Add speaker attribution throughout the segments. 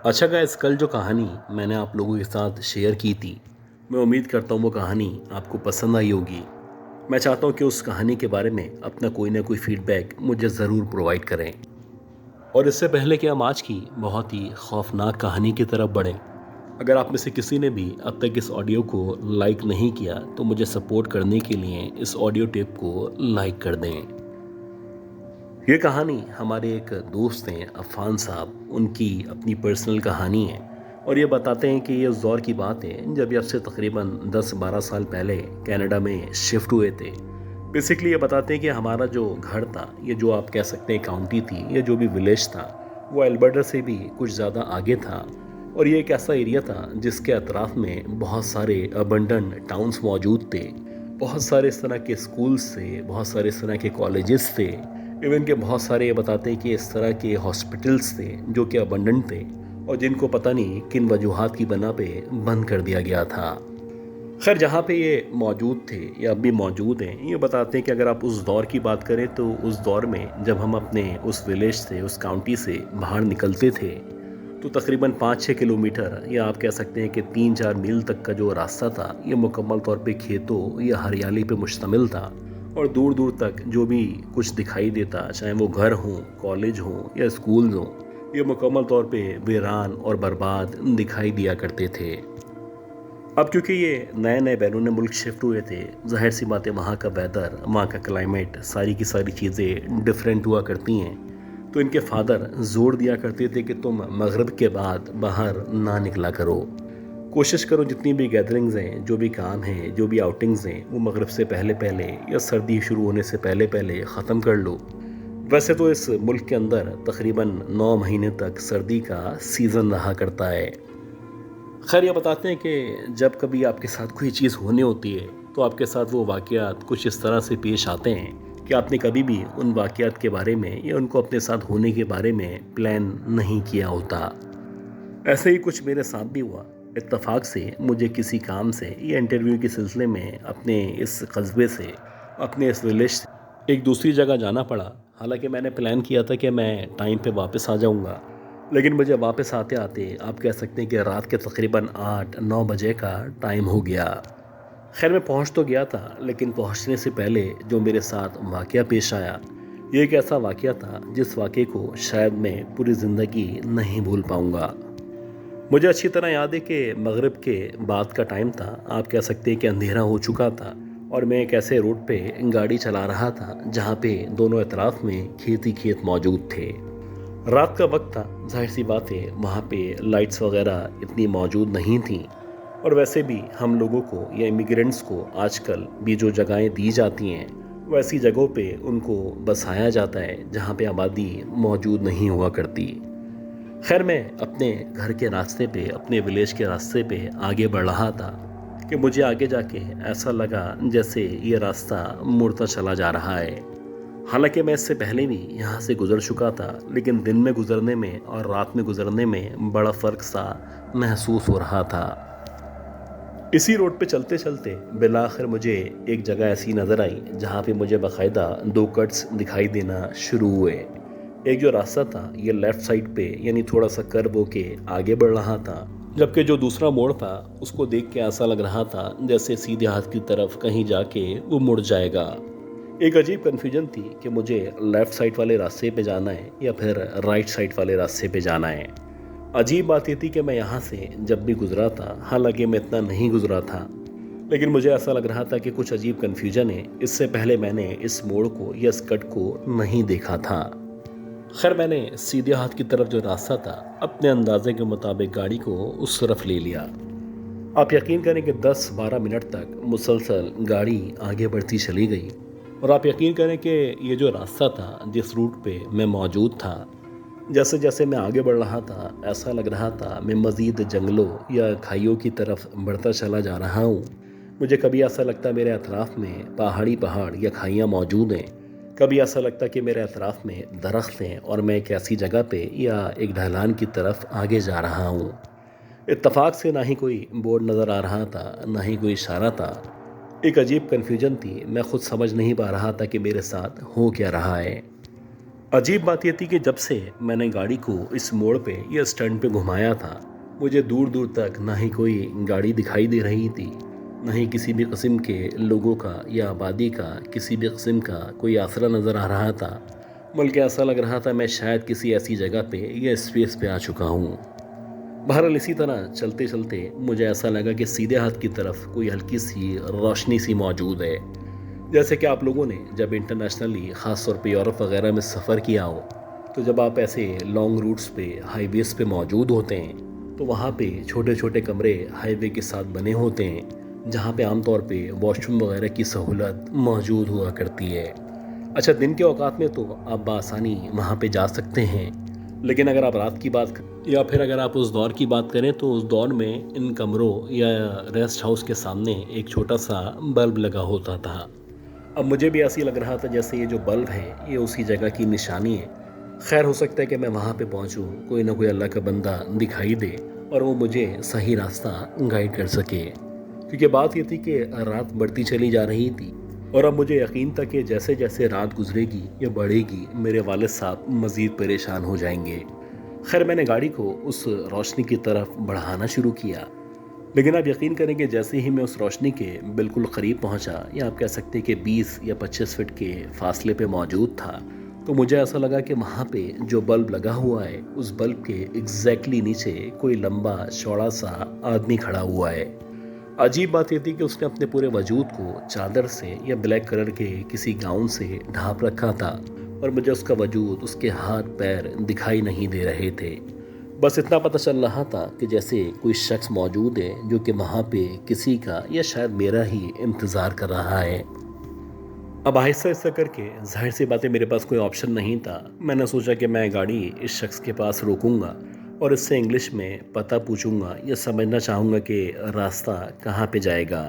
Speaker 1: अच्छा गाइस, कल जो कहानी मैंने आप लोगों के साथ शेयर की थी, मैं उम्मीद करता हूँ वो कहानी आपको पसंद आई होगी। मैं चाहता हूँ कि उस कहानी के बारे में अपना कोई ना कोई फीडबैक मुझे ज़रूर प्रोवाइड करें। और इससे पहले कि हम आज की बहुत ही खौफनाक कहानी की तरफ बढ़ें, अगर आप में से किसी ने भी अब तक इस ऑडियो को लाइक नहीं किया तो मुझे सपोर्ट करने के लिए इस ऑडियो टेप को लाइक कर दें। ये कहानी हमारे एक दोस्त हैं अफ़ान साहब, उनकी अपनी पर्सनल कहानी है। और ये बताते हैं कि ये उस दौर की बात है जब ये अब से तकरीबन 10-12 साल पहले कनाडा में शिफ्ट हुए थे। बेसिकली ये बताते हैं कि हमारा जो घर था, ये जो आप कह सकते हैं काउंटी थी, ये जो भी विलेज था, वो एल्बर्टा से भी कुछ ज़्यादा आगे था। और ये एक ऐसा एरिया था जिसके अतराफ़ में बहुत सारे अबंडन टाउन्स मौजूद थे। बहुत सारे इस तरह के स्कूल्स थे, बहुत सारे इस तरह के कॉलेजेस थे। इवन के बहुत सारे ये बताते हैं कि इस तरह के हॉस्पिटल्स थे जो कि अबंडेंट थे और जिनको पता नहीं किन वजूहात की बना पे बंद कर दिया गया था। खैर, जहाँ पे ये मौजूद थे या अब भी मौजूद हैं, ये बताते हैं कि अगर आप उस दौर की बात करें तो उस दौर में जब हम अपने उस विलेज से, उस काउंटी से बाहर निकलते थे तो तकरीबन 5-6 किलोमीटर या आप कह सकते हैं कि 3-4 मील तक का जो रास्ता था, ये मुकम्मल तौर पे खेतों या हरियाली पे मुश्तमिल था। और दूर दूर तक जो भी कुछ दिखाई देता, चाहे वो घर हों, कॉलेज हों या स्कूल हों, ये मुकम्मल तौर पे वीरान और बर्बाद दिखाई दिया करते थे। अब क्योंकि ये नए नए बैरून मुल्क शिफ्ट हुए थे, जाहिर सी बात है वहाँ का वेदर, वहाँ का क्लाइमेट, सारी की सारी चीज़ें डिफरेंट हुआ करती हैं। तो इनके फादर ज़ोर दिया करते थे कि तुम मगरिब के बाद बाहर ना निकला करो। कोशिश करो जितनी भी गैदरिंग्स हैं, जो भी काम हैं, जो भी आउटिंग्स हैं, वो मगरिब से पहले पहले या सर्दी शुरू होने से पहले पहले ख़त्म कर लो। वैसे तो इस मुल्क के अंदर तकरीबन 9 महीने तक सर्दी का सीज़न रहा करता है। खैर, ये बताते हैं कि जब कभी आपके साथ कोई चीज़ होने होती है तो आपके साथ वो वाक़यात कुछ इस तरह से पेश आते हैं कि आपने कभी भी उन वाक़यात के बारे में या उनको अपने साथ होने के बारे में प्लान नहीं किया होता। ऐसे ही कुछ मेरे साथ भी हुआ। इत्तेफाक से मुझे किसी काम से या इंटरव्यू के सिलसिले में अपने इस कस्बे से, अपने इस विलेज से एक दूसरी जगह जाना पड़ा। हालांकि मैंने प्लान किया था कि मैं टाइम पे वापस आ जाऊंगा, लेकिन मुझे वापस आते आते आप कह सकते हैं कि रात के तकरीबन 8-9 बजे का टाइम हो गया। खैर, मैं पहुंच तो गया था, लेकिन पहुंचने से पहले जो मेरे साथ वाक़या पेश आया, ये एक ऐसा वाक़या था जिस वाक़े को शायद मैं पूरी ज़िंदगी नहीं भूल पाऊंगा। मुझे अच्छी तरह याद है कि मगरिब के बाद का टाइम था, आप कह सकते हैं कि अंधेरा हो चुका था। और मैं एक ऐसे रोड पे गाड़ी चला रहा था जहाँ पे दोनों अतराफ में खेत ही खेत मौजूद थे। रात का वक्त था, जाहिर सी बात है वहाँ पे लाइट्स वगैरह इतनी मौजूद नहीं थी। और वैसे भी हम लोगों को या इमिग्रेंट्स को आजकल भी जो जगहें दी जाती हैं, वैसी जगहों पे उनको बसाया जाता है जहाँ पे आबादी मौजूद नहीं हुआ करती। खैर, मैं अपने घर के रास्ते पे, अपने विलेज के रास्ते पे आगे बढ़ रहा था कि मुझे आगे जाके ऐसा लगा जैसे ये रास्ता मुड़ता चला जा रहा है। हालांकि मैं इससे पहले भी यहाँ से गुजर चुका था, लेकिन दिन में गुजरने में और रात में गुजरने में बड़ा फ़र्क सा महसूस हो रहा था। इसी रोड पे चलते चलते बिलाखिर मुझे एक जगह ऐसी नज़र आई जहाँ पे मुझे बाकायदा 2 कट्स दिखाई देना शुरू हुए। एक जो रास्ता था ये लेफ़्ट साइड पे, यानी थोड़ा सा कर्व होके आगे बढ़ रहा था, जबकि जो दूसरा मोड़ था उसको देख के ऐसा लग रहा था जैसे सीधे हाथ की तरफ कहीं जाके वो मुड़ जाएगा। एक अजीब कन्फ्यूजन थी कि मुझे लेफ़्ट साइड वाले रास्ते पे जाना है या फिर राइट साइड वाले रास्ते पे जाना है। अजीब बात ये थी कि मैं यहाँ से जब भी गुजरा था, हालांकि मैं इतना नहीं गुजरा था, लेकिन मुझे ऐसा लग रहा था कि कुछ अजीब कन्फ्यूजन है। इससे पहले मैंने इस मोड़ को या इस कट को नहीं देखा था। खैर, मैंने सीधे हाथ की तरफ जो रास्ता था, अपने अंदाजे के मुताबिक गाड़ी को उस तरफ ले लिया। आप यकीन करें कि 10-12 मिनट तक मुसलसल गाड़ी आगे बढ़ती चली गई। और आप यकीन करें कि ये जो रास्ता था, जिस रूट पे मैं मौजूद था, जैसे जैसे मैं आगे बढ़ रहा था ऐसा लग रहा था मैं मज़ीद जंगलों या खाइयों की तरफ बढ़ता चला जा रहा हूँ। मुझे कभी ऐसा लगता मेरे अतराफ़ में पहाड़ या खाइयाँ मौजूद हैं। कभी ऐसा लगता कि मेरे अतराफ़ में दरख्त हैं और मैं एक ऐसी जगह पे या एक ढलान की तरफ आगे जा रहा हूँ। इत्तफाक से ना ही कोई बोर्ड नज़र आ रहा था, ना ही कोई इशारा था। एक अजीब कन्फ्यूजन थी, मैं खुद समझ नहीं पा रहा था कि मेरे साथ हो क्या रहा है। अजीब बात ये थी कि जब से मैंने गाड़ी को इस मोड़ पे या स्टैंड पे घुमाया था, मुझे दूर दूर तक ना ही कोई गाड़ी दिखाई दे रही थी, ना ही किसी भी किस्म के लोगों का या आबादी का किसी भी किस्म का कोई आसरा नज़र आ रहा था। बल्कि ऐसा लग रहा था मैं शायद किसी ऐसी जगह पे या स्पेस पे आ चुका हूँ। बहरहाल इसी तरह चलते चलते मुझे ऐसा लगा कि सीधे हाथ की तरफ कोई हल्की सी रोशनी सी मौजूद है। जैसे कि आप लोगों ने जब इंटरनेशनली ख़ास तौर पे यूरोप वगैरह में सफ़र किया हो, तो जब आप ऐसे लॉन्ग रूट्स पे हाईवेज़ पे मौजूद होते हैं, तो वहाँ पे छोटे छोटे कमरे हाईवे के साथ बने होते हैं, जहाँ पे आमतौर पे वॉशरूम वगैरह की सहूलत मौजूद हुआ करती है। अच्छा, दिन के औकात में तो आप बआसानी वहाँ पे जा सकते हैं, लेकिन अगर आप रात की बात या फिर अगर आप उस दौर की बात करें, तो उस दौर में इन कमरों या रेस्ट हाउस के सामने एक छोटा सा बल्ब लगा होता था। अब मुझे भी ऐसी लग रहा था जैसे ये जो बल्ब है ये उसी जगह की निशानी है। खैर, हो सकता है कि मैं वहाँ पे पहुँचूँ, कोई ना कोई अल्लाह का बंदा दिखाई दे और वो मुझे सही रास्ता गाइड कर सके। क्योंकि बात ये थी कि रात बढ़ती चली जा रही थी और अब मुझे यकीन था कि जैसे जैसे रात गुजरेगी या बढ़ेगी, मेरे वालिद साहब मज़ीद परेशान हो जाएंगे। खैर, मैंने गाड़ी को उस रोशनी की तरफ बढ़ाना शुरू किया, लेकिन आप यकीन करेंगे जैसे ही मैं उस रोशनी के बिल्कुल क़रीब पहुंचा, या आप कह सकते हैं कि 20 या 25 फीट के फासले पे मौजूद था, तो मुझे ऐसा लगा कि वहाँ पे जो बल्ब लगा हुआ है उस बल्ब के एग्जैक्टली नीचे कोई लंबा चौड़ा सा आदमी खड़ा हुआ है। अजीब बात यह थी कि उसने अपने पूरे वजूद को चादर से या ब्लैक कलर के किसी गाउन से ढांप रखा था और मुझे उसका वजूद, उसके हाथ पैर दिखाई नहीं दे रहे थे। बस इतना पता चल रहा था कि जैसे कोई शख्स मौजूद है जो कि वहाँ पे किसी का या शायद मेरा ही इंतज़ार कर रहा है। अब आहिस्ता आहिस्ता करके जाहिर सी बातें, मेरे पास कोई ऑप्शन नहीं था। मैंने सोचा कि मैं गाड़ी इस शख्स के पास रोकूंगा और इससे इंग्लिश में पता पूछूंगा या समझना चाहूँगा कि रास्ता कहाँ पे जाएगा।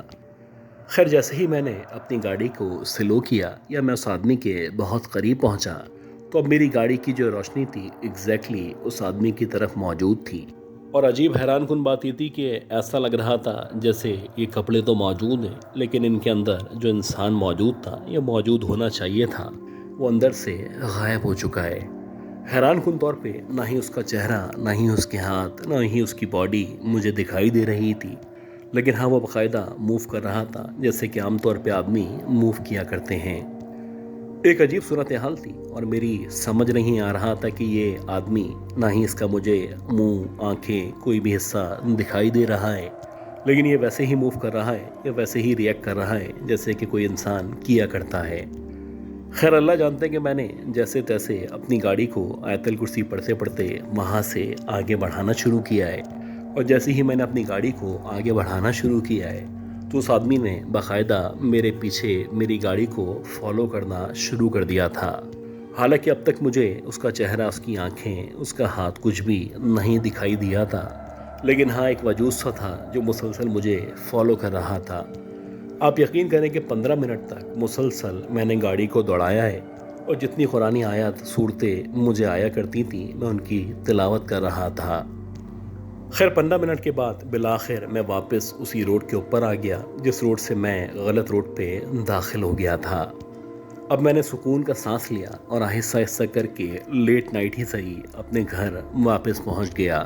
Speaker 1: खैर, जैसे ही मैंने अपनी गाड़ी को स्लो किया या मैं उस आदमी के बहुत करीब पहुंचा, तो अब मेरी गाड़ी की जो रोशनी थी एग्जैक्टली उस आदमी की तरफ मौजूद थी। और अजीब हैरानकुन बात ये थी कि ऐसा लग रहा था जैसे ये कपड़े तो मौजूद हैं, लेकिन इनके अंदर जो इंसान मौजूद था या मौजूद होना चाहिए था, वो अंदर से गायब हो चुका है। हैरानकुन तौर पे ना ही उसका चेहरा, ना ही उसके हाथ, ना ही उसकी बॉडी मुझे दिखाई दे रही थी। लेकिन हाँ, वो बाकायदा मूव कर रहा था जैसे कि आमतौर पे आदमी मूव किया करते हैं। एक अजीब सूरत हाल थी और मेरी समझ नहीं आ रहा था कि ये आदमी, ना ही इसका मुझे मुंह, आंखें, कोई भी हिस्सा दिखाई दे रहा है, लेकिन ये वैसे ही मूव कर रहा है या वैसे ही रिएक्ट कर रहा है जैसे कि कोई इंसान किया करता है। खैर, अल्लाह जानते हैं कि मैंने जैसे तैसे अपनी गाड़ी को आयतल कुर्सी पढ़ते पढ़ते वहाँ से आगे बढ़ाना शुरू किया है। और जैसे ही मैंने अपनी गाड़ी को आगे बढ़ाना शुरू किया है, तो उस आदमी ने बाकायदा मेरे पीछे मेरी गाड़ी को फॉलो करना शुरू कर दिया था। हालांकि अब तक मुझे उसका चेहरा, उसकी आंखें, उसका हाथ कुछ भी नहीं दिखाई दिया था, लेकिन हाँ, एक वजूद सा था जो मुसलसल मुझे फॉलो कर रहा था। आप यकीन करें कि 15 मिनट तक मुसलसल मैंने गाड़ी को दौड़ाया है और जितनी कुरानी आयत, सूरतें मुझे आया करती थी, मैं उनकी तिलावत कर रहा था। खैर, 15 मिनट के बाद बिलाखिर मैं वापस उसी रोड के ऊपर आ गया जिस रोड से मैं गलत रोड पे दाखिल हो गया था। अब मैंने सुकून का सांस लिया और आहिस्ता आहिस्ता करके लेट नाइट ही सही अपने घर वापस पहुंच गया।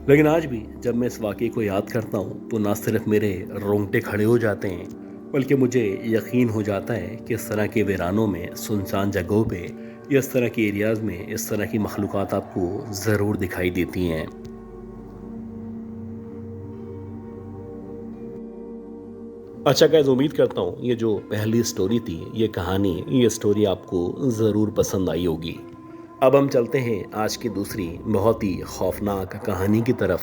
Speaker 1: लेकिन आज भी जब मैं इस वाक़े को याद करता हूँ, तो ना सिर्फ मेरे रोंगटे खड़े हो जाते हैं, बल्कि मुझे यकीन हो जाता है कि इस तरह के वीरानों में, सुनसान जगहों पे या इस तरह के एरियाज़ में इस तरह की मखलूक़ात आपको ज़रूर दिखाई देती हैं। अच्छा गाइस, उम्मीद करता हूँ ये जो पहली स्टोरी थी, ये कहानी, ये स्टोरी आपको ज़रूर पसंद आई होगी। अब हम चलते हैं आज की दूसरी बहुत ही खौफनाक कहानी की तरफ,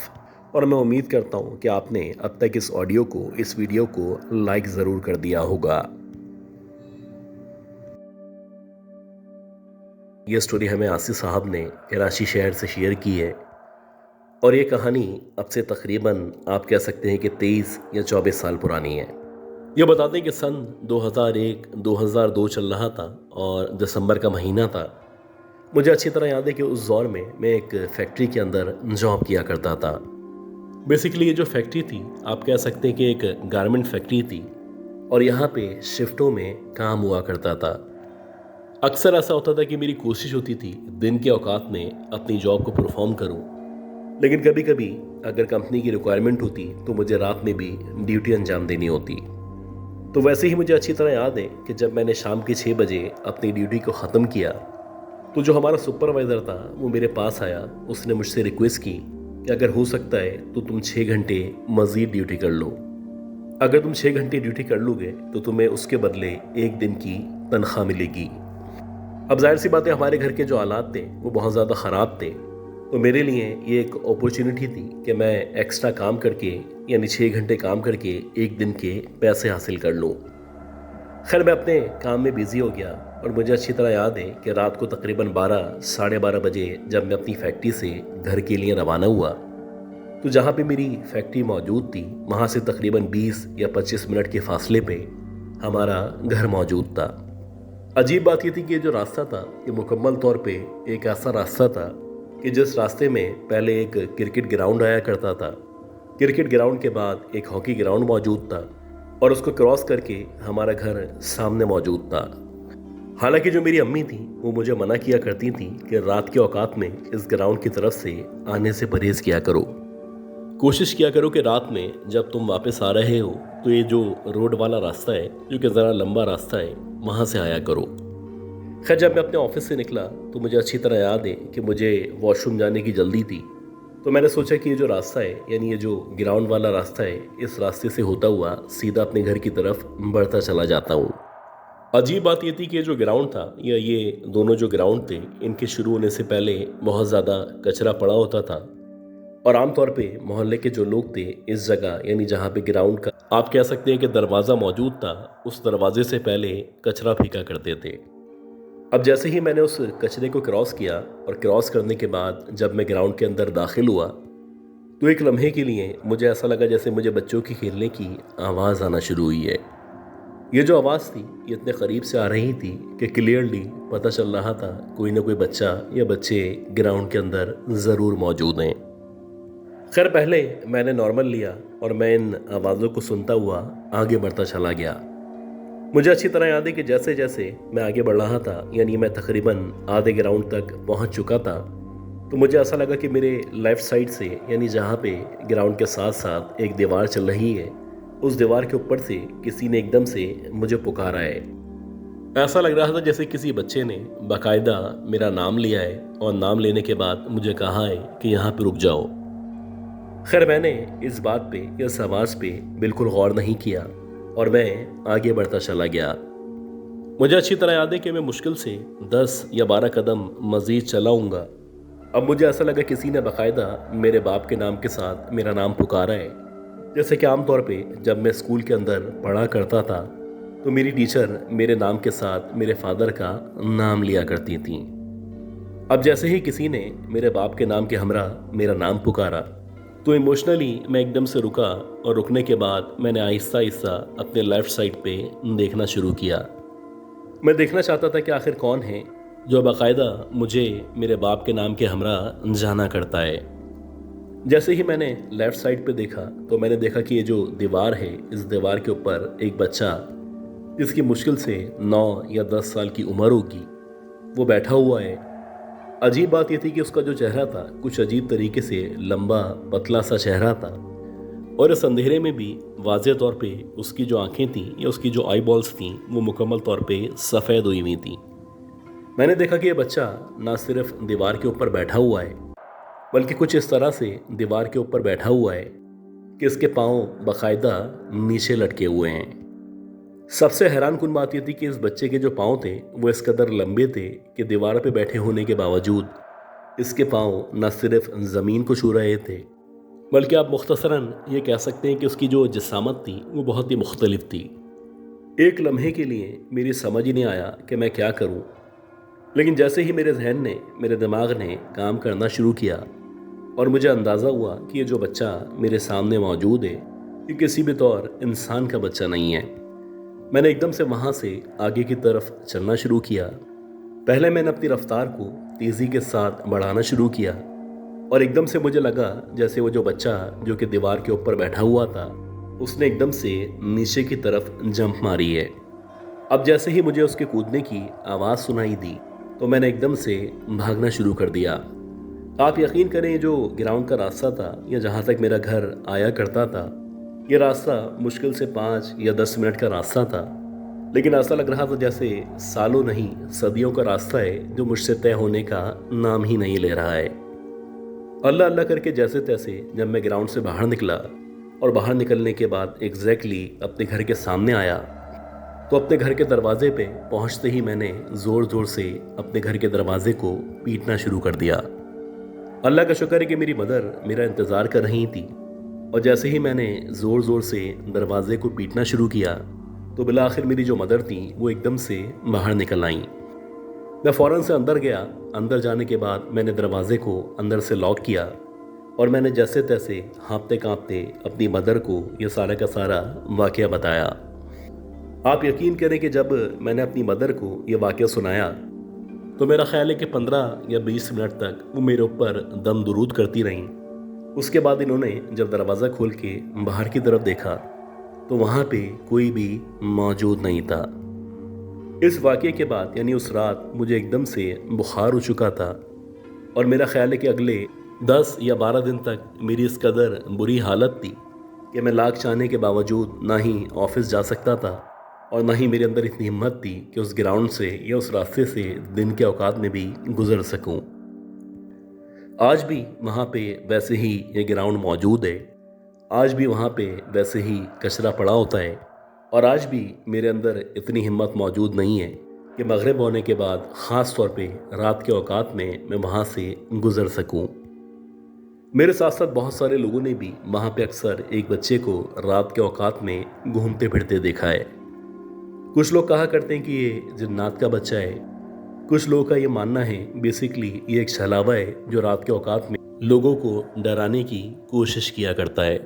Speaker 1: और मैं उम्मीद करता हूँ कि आपने अब तक इस ऑडियो को, इस वीडियो को लाइक ज़रूर कर दिया होगा। ये स्टोरी हमें आसिफ साहब ने कराची शहर से शेयर की है, और ये कहानी अब से तकरीबन आप कह सकते हैं कि 23 या 24 साल पुरानी है। ये बताते हैं कि सन 2001-2002 चल रहा था और दिसंबर का महीना था। मुझे अच्छी तरह याद है कि उस दौर में मैं एक फैक्ट्री के अंदर जॉब किया करता था। बेसिकली ये जो फैक्ट्री थी, आप कह सकते हैं कि एक गारमेंट फैक्ट्री थी, और यहाँ पे शिफ्टों में काम हुआ करता था। अक्सर ऐसा होता था कि मेरी कोशिश होती थी दिन के औकात में अपनी जॉब को परफॉर्म करूं, लेकिन कभी कभी अगर कंपनी की रिक्वायरमेंट होती तो मुझे रात में भी ड्यूटी अंजाम देनी होती। तो वैसे ही मुझे अच्छी तरह याद है कि जब मैंने शाम के 6 बजे अपनी ड्यूटी को ख़त्म किया तो जो हमारा सुपरवाइज़र था वो मेरे पास आया। उसने मुझसे रिक्वेस्ट की कि अगर हो सकता है तो तुम 6 घंटे मज़ीद ड्यूटी कर लो। अगर तुम 6 घंटे ड्यूटी कर लोगे तो तुम्हें उसके बदले 1 दिन की तनख्वाह मिलेगी। अब जाहिर सी बात है, हमारे घर के जो हालात थे वो बहुत ज़्यादा ख़राब थे, तो मेरे लिए ये एक अपॉर्चुनिटी थी कि मैं एक्स्ट्रा काम करके यानी 6 घंटे काम करके 1 दिन के पैसे हासिल कर लूँ। खैर, मैं अपने काम में बिज़ी हो गया और मुझे अच्छी तरह याद है कि रात को तकरीबन 12 साढ़े 12 बजे जब मैं अपनी फैक्ट्री से घर के लिए रवाना हुआ तो जहाँ पे मेरी फैक्ट्री मौजूद थी वहाँ से तकरीबन 20 या 25 मिनट के फासले पे हमारा घर मौजूद था। अजीब बात यह थी कि ये जो रास्ता था ये मुकम्मल तौर पे एक ऐसा रास्ता था कि जिस रास्ते में पहले एक क्रिकेट ग्राउंड आया करता था, क्रिकेट ग्राउंड के बाद एक हॉकी ग्राउंड मौजूद था और उसको क्रॉस करके हमारा घर सामने मौजूद था। हालांकि जो मेरी अम्मी थी वो मुझे मना किया करती थी कि रात के औकात में इस ग्राउंड की तरफ से आने से परहेज़ किया करो, कोशिश किया करो कि रात में जब तुम वापस आ रहे हो तो ये जो रोड वाला रास्ता है, जो कि ज़रा लंबा रास्ता है, वहाँ से आया करो। खैर, जब मैं अपने ऑफिस से निकला तो मुझे अच्छी तरह याद है कि मुझे वॉशरूम जाने की जल्दी थी, तो मैंने सोचा कि ये जो रास्ता है यानी ये जो ग्राउंड वाला रास्ता है, इस रास्ते से होता हुआ सीधा अपने घर की तरफ बढ़ता चला जाता हूँ। अजीब बात ये थी कि जो ग्राउंड था या ये दोनों जो ग्राउंड थे, इनके शुरू होने से पहले बहुत ज़्यादा कचरा पड़ा होता था और आमतौर पे मोहल्ले के जो लोग थे इस जगह यानी जहाँ पे ग्राउंड का आप कह सकते हैं कि दरवाज़ा मौजूद था, उस दरवाजे से पहले कचरा फेंका करते थे। अब जैसे ही मैंने उस कचरे को क्रॉस किया और क्रॉस करने के बाद जब मैं ग्राउंड के अंदर दाखिल हुआ तो एक लम्हे के लिए मुझे ऐसा लगा जैसे मुझे बच्चों की खेलने की आवाज़ आना शुरू हुई है। ये जो आवाज़ थी ये इतने करीब से आ रही थी कि क्लियरली पता चल रहा था कोई ना कोई बच्चा या बच्चे ग्राउंड के अंदर ज़रूर मौजूद हैं। खैर, पहले मैंने नॉर्मल लिया और मैं इन आवाज़ों को सुनता हुआ आगे बढ़ता चला गया। मुझे अच्छी तरह याद है कि जैसे जैसे मैं आगे बढ़ रहा था यानी मैं तकरीबन आधे ग्राउंड तक पहुंच चुका था तो मुझे ऐसा लगा कि मेरे लेफ़्ट साइड से यानी जहां पे ग्राउंड के साथ साथ एक दीवार चल रही है, उस दीवार के ऊपर से किसी ने एकदम से मुझे पुकारा है। ऐसा लग रहा था जैसे किसी बच्चे ने बाकायदा मेरा नाम लिया है और नाम लेने के बाद मुझे कहा है कि यहाँ पर रुक जाओ। खैर, मैंने इस बात पे, इस आवाज़ पे बिल्कुल गौर नहीं किया और मैं आगे बढ़ता चला गया। मुझे अच्छी तरह याद है कि मैं मुश्किल से 10 या 12 कदम मज़ीद चलाऊंगा। अब मुझे ऐसा लगा किसी ने बाकायदा मेरे बाप के नाम के साथ मेरा नाम पुकारा है, जैसे कि आमतौर पे जब मैं स्कूल के अंदर पढ़ा करता था तो मेरी टीचर मेरे नाम के साथ मेरे फादर का नाम लिया करती थी। अब जैसे ही किसी ने मेरे बाप के नाम के हमरा मेरा नाम पुकारा तो इमोशनली मैं एकदम से रुका और रुकने के बाद मैंने आहिस्ता आहिस्ता अपने लेफ़्ट साइड पे देखना शुरू किया। मैं देखना चाहता था कि आखिर कौन है जो बाकायदा मुझे मेरे बाप के नाम के हमरा जाना करता है। जैसे ही मैंने लेफ़्ट साइड पे देखा तो मैंने देखा कि ये जो दीवार है, इस दीवार के ऊपर एक बच्चा जिसकी मुश्किल से 9 या 10 साल की उम्र होगी वो बैठा हुआ है। अजीब बात यह थी कि उसका जो चेहरा था कुछ अजीब तरीके से लंबा पतला सा चेहरा था और इस अंधेरे में भी वाज़ेह तौर पे उसकी जो आंखें थीं या उसकी जो आई बॉल्स थीं वो मुकम्मल तौर पे सफ़ेद हुई हुई थीं। मैंने देखा कि यह बच्चा ना सिर्फ दीवार के ऊपर बैठा हुआ है बल्कि कुछ इस तरह से दीवार के ऊपर बैठा हुआ है कि इसके पाँव बाकायदा नीचे लटके हुए हैं। सबसे हैरानकुन बात यह थी कि इस बच्चे के जो पाँव थे वो इस कदर लंबे थे कि दीवार पे बैठे होने के बावजूद इसके पाँव न सिर्फ ज़मीन को छू रहे थे बल्कि आप मुख्तसरन ये कह सकते हैं कि उसकी जो जिसामत थी वो बहुत ही मुख्तलिफ थी। एक लम्हे के लिए मेरी समझ ही नहीं आया कि मैं क्या करूं, लेकिन जैसे ही मेरे जहन ने, मेरे दिमाग ने काम करना शुरू किया और मुझे अंदाज़ा हुआ कि ये जो बच्चा मेरे सामने मौजूद है ये किसी भी तौर इंसान का बच्चा नहीं है, मैंने एकदम से वहाँ से आगे की तरफ चलना शुरू किया। पहले मैंने अपनी रफ्तार को तेज़ी के साथ बढ़ाना शुरू किया और एकदम से मुझे लगा जैसे वो जो बच्चा जो कि दीवार के ऊपर बैठा हुआ था उसने एकदम से नीचे की तरफ जंप मारी है। अब जैसे ही मुझे उसके कूदने की आवाज़ सुनाई दी तो मैंने एकदम से भागना शुरू कर दिया। आप यकीन करें, ये जो ग्राउंड का रास्ता था या जहाँ तक मेरा घर आया करता था, ये रास्ता मुश्किल से 5 या 10 मिनट का रास्ता था, लेकिन ऐसा लग रहा था जैसे सालों नहीं सदियों का रास्ता है जो मुझसे तय होने का नाम ही नहीं ले रहा है। अल्लाह अल्लाह करके जैसे तैसे जब मैं ग्राउंड से बाहर निकला और बाहर निकलने के बाद एग्जैक्टली अपने घर के सामने आया, तो अपने घर के दरवाजे पे पहुंचते ही मैंने ज़ोर ज़ोर से अपने घर के दरवाजे को पीटना शुरू कर दिया। अल्लाह का शुक्र है कि मेरी मदर मेरा इंतज़ार कर रही थी, और जैसे ही मैंने ज़ोर ज़ोर से दरवाजे को पीटना शुरू किया तो बिलाखिर मेरी जो मदर थी वो एकदम से बाहर निकल आईं। मैं फ़ौरन से अंदर गया। अंदर जाने के बाद मैंने दरवाजे को अंदर से लॉक किया और मैंने जैसे तैसे हाँफते काँपते अपनी मदर को यह सारा का सारा वाक़या बताया। आप यकीन करें कि जब मैंने अपनी मदर को यह वाक़या सुनाया तो मेरा ख्याल है कि 15 या 20 मिनट तक वो मेरे ऊपर दम दुरूद करती रहीं। उसके बाद इन्होंने जब दरवाज़ा खोल के बाहर की तरफ देखा तो वहाँ पे कोई भी मौजूद नहीं था। इस वाक़ये के बाद यानी उस रात मुझे एकदम से बुखार हो चुका था, और मेरा ख्याल है कि अगले 10 या 12 दिन तक मेरी इस कदर बुरी हालत थी कि मैं लाख चाहने के बावजूद ना ही ऑफिस जा सकता था और ना ही मेरे अंदर इतनी हिम्मत थी कि उस ग्राउंड से या उस रास्ते से दिन के औकात में भी गुजर सकूं। आज भी वहाँ पे वैसे ही ये ग्राउंड मौजूद है, आज भी वहाँ पे वैसे ही कचरा पड़ा होता है, और आज भी मेरे अंदर इतनी हिम्मत मौजूद नहीं है कि मगरिब होने के बाद ख़ास तौर पे रात के औकात में मैं वहाँ से गुज़र सकूं। मेरे साथ साथ बहुत सारे लोगों ने भी वहाँ पे अक्सर एक बच्चे को रात के औकात में घूमते फिरते देखा है। कुछ लोग कहा करते हैं कि ये जिन्नात का बच्चा है, कुछ लोगों का ये मानना है बेसिकली ये एक छलावा है जो रात के औकात में लोगों को डराने की कोशिश किया करता है।